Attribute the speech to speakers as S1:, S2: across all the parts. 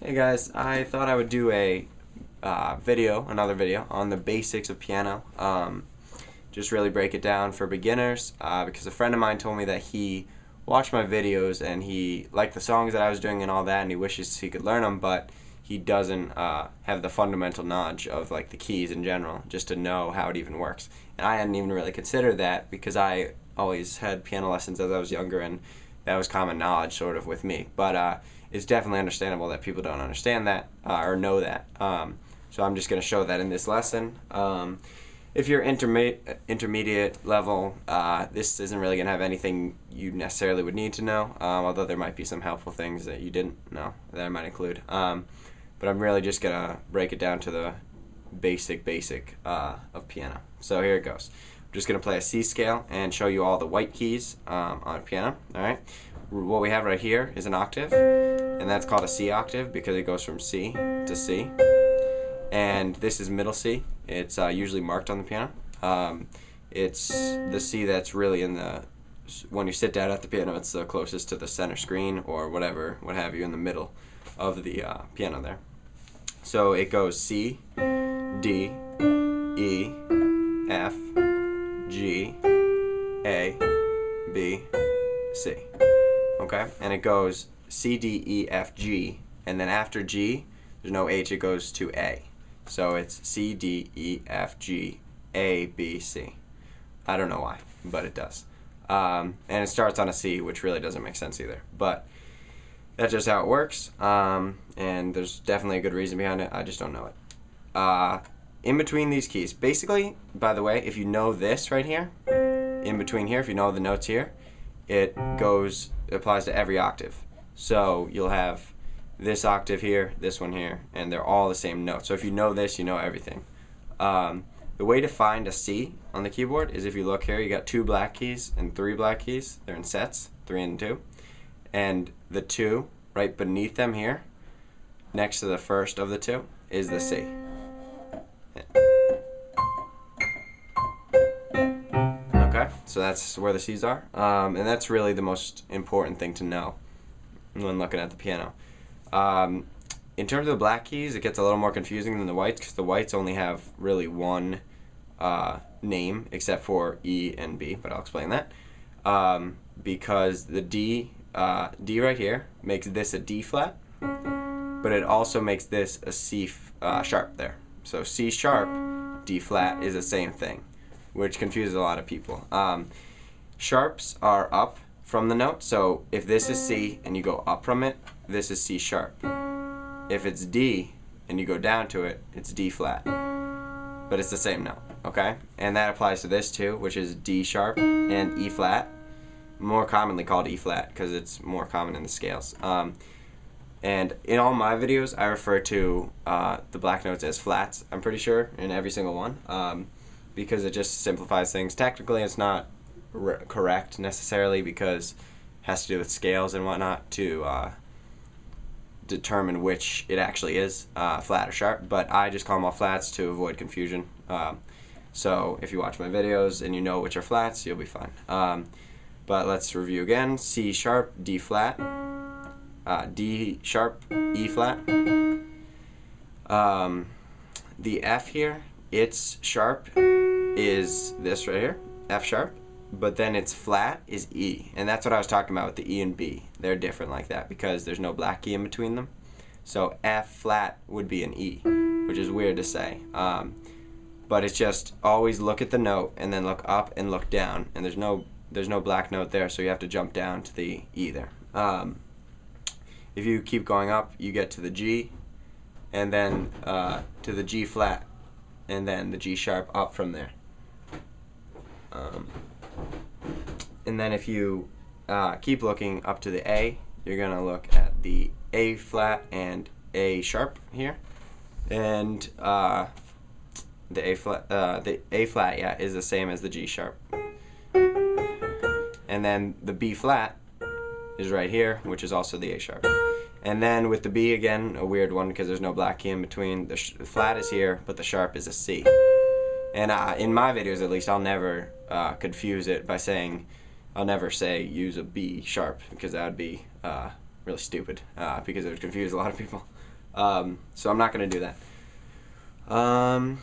S1: Hey guys, I thought I would do a another video on the basics of piano. Just really break it down for beginners because a friend of mine told me that he watched my videos and he liked the songs that I was doing and all that, and he wishes he could learn them, but he doesn't have the fundamental knowledge of like the keys in general, just to know how it even works. And I hadn't even really considered that because I always had piano lessons as I was younger, and that was common knowledge sort of with me. But it's definitely understandable that people don't understand that or know that. So I'm just going to show that in this lesson. If you're intermediate level, this isn't really going to have anything you necessarily would need to know, although there might be some helpful things that you didn't know that I might include. But I'm really just going to break it down to the basic of piano. So here it goes. I'm just going to play a C scale and show you all the white keys on a piano. All right. What we have right here is an octave, and that's called a C octave because it goes from C to C. And this is middle C. It's usually marked on the piano. It's the C that's really in the, when you sit down at the piano, it's the closest to the center screen or whatever, what have you, in the middle of the piano there. So it goes C, D, E, F, G, A, B, C. Okay, and it goes C, D, E, F, G, and then after G, there's no H, it goes to A. So it's C, D, E, F, G, A, B, C. I don't know why, but it does. And it starts on a C, which really doesn't make sense either. But that's just how it works, and there's definitely a good reason behind it. I just don't know it. In between these keys, basically, by the way, if you know this right here, in between here, if you know the notes here, it applies to every octave. So you'll have this octave here, this one here, and they're all the same note. So if you know this, you know everything. The way to find a C on the keyboard is if you look here, you got 2 black keys and 3 black keys. They're in sets, 3 and 2. And the 2 right beneath them here, next to the first of the 2, is the C. Okay, so that's where the C's are. And that's really the most important thing to know when looking at the piano. In terms of the black keys, it gets a little more confusing than the whites because the whites only have really one name except for E and B, but I'll explain that. Because the D right here makes this a D flat, but it also makes this a C sharp there. So C sharp, D flat is the same thing, which confuses a lot of people. Sharps are up from the note, so if this is C and you go up from it, this is C sharp. If it's D and you go down to it, it's D flat. But it's the same note, okay? And that applies to this too, which is D sharp and E flat, more commonly called E flat because it's more common in the scales. And in all my videos, I refer to the black notes as flats, I'm pretty sure, in every single one, because it just simplifies things. Technically, it's not correct necessarily because it has to do with scales and whatnot to determine which it actually is, flat or sharp, but I just call them all flats to avoid confusion. So if you watch my videos and you know which are flats, you'll be fine. But let's review again. C sharp, D flat, D sharp, E flat. The F here, its sharp is this right here, F sharp, but then its flat is E, and that's what I was talking about with the E and B. They're different like that because there's no black key in between them. So F flat would be an E, which is weird to say. But it's just always look at the note and then look up and look down, and there's no black note there, so you have to jump down to the E there. If you keep going up, you get to the G, and then to the G flat, and then the G sharp up from there. And then if you keep looking up to the A, you're going to look at the A flat and A sharp here. And the A flat, yeah, is the same as the G sharp. And then the B flat is right here, which is also the A sharp. And then with the B, again, a weird one because there's no black key in between. The flat is here, but the sharp is a C. And in my videos, at least, I'll never confuse it by saying, I'll never say use a B sharp because that would be really stupid because it would confuse a lot of people. So I'm not going to do that. I'm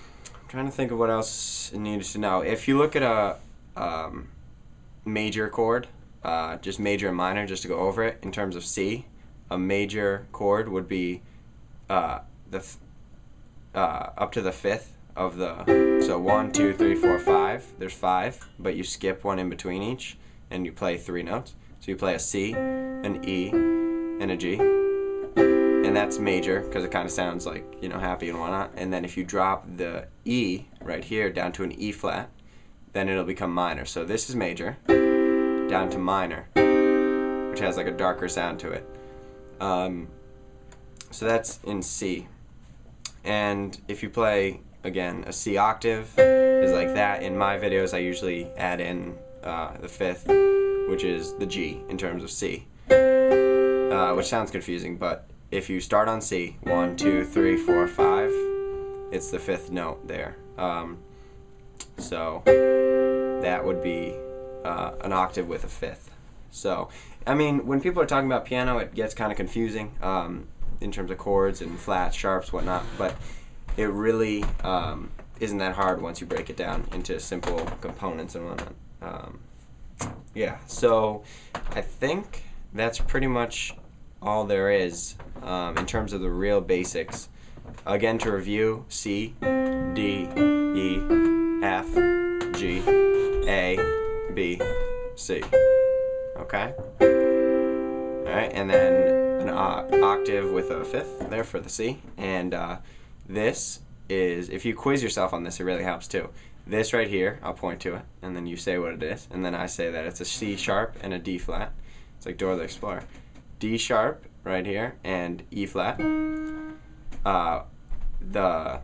S1: trying to think of what else you needed to know. If you look at a major chord, just major and minor, just to go over it, in terms of C, a major chord would be up to the fifth of the, so 1, 2, 3, 4, 5, there's 5, but you skip one in between each, and you play 3 notes. So you play a C, an E, and a G, and that's major, because it kind of sounds like, you know, happy and whatnot. And then if you drop the E right here down to an E flat, then it'll become minor. So this is major, down to minor, which has like a darker sound to it. So that's in C. And if you play, again, a C octave is like that. In my videos I usually add in the fifth, which is the G in terms of C, which sounds confusing, but if you start on C, 1, 2, 3, 4, 5, it's the fifth note there. So that would be an octave with a fifth. So, I mean, when people are talking about piano, it gets kind of confusing in terms of chords and flats, sharps, whatnot, but it really isn't that hard once you break it down into simple components and whatnot. Yeah, so I think that's pretty much all there is in terms of the real basics. Again, to review: C, D, E, F, G, A, B, C. Okay? Alright, and then an octave with a fifth there for the C. And this is, if you quiz yourself on this, it really helps too. This right here, I'll point to it, and then you say what it is, and then I say that it's a C sharp and a D flat. It's like Dora the Explorer. D sharp right here and E flat. The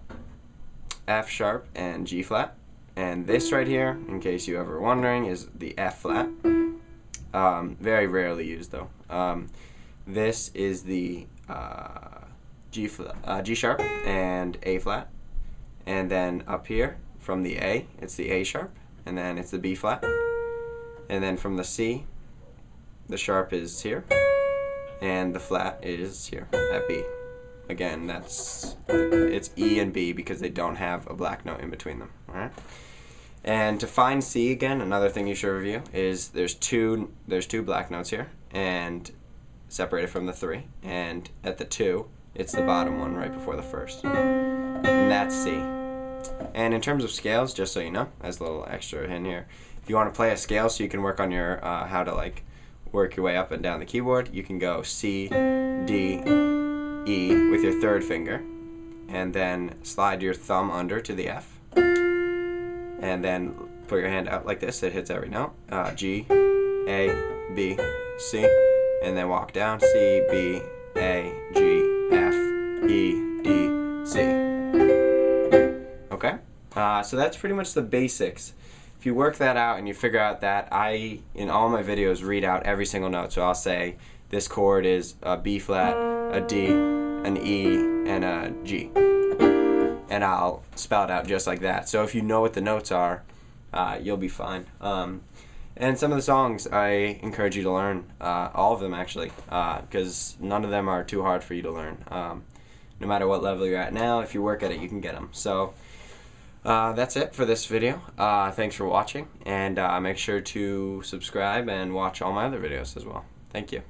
S1: F sharp and G flat. And this right here, in case you're ever wondering, is the F flat. Very rarely used though. This is the G sharp and A flat. And then up here, from the A, it's the A sharp, and then it's the B flat. And then from the C, the sharp is here, and the flat is here at B. Again, it's E and B because they don't have a black note in between them. All right. And to find C again, another thing you should review is there's two black notes here, and separated from the 3, and at the 2, it's the bottom one right before the first, and that's C. And in terms of scales, just so you know, as a little extra in here, if you want to play a scale so you can work on your how to like work your way up and down the keyboard, you can go C, D, E with your 3rd finger, and then slide your thumb under to the F, and then put your hand out like this. It hits every note. G, A, B, C, and then walk down C, B, A, G, F, E, D, C. Okay? So that's pretty much the basics. If you work that out and you figure out that, I, in all my videos, read out every single note. So I'll say this chord is a B flat, a D, an E, and a G. And I'll spell it out just like that. So if you know what the notes are, you'll be fine. And some of the songs I encourage you to learn, all of them actually, because none of them are too hard for you to learn. No matter what level you're at now, if you work at it, you can get them. So that's it for this video. Thanks for watching, and make sure to subscribe and watch all my other videos as well. Thank you.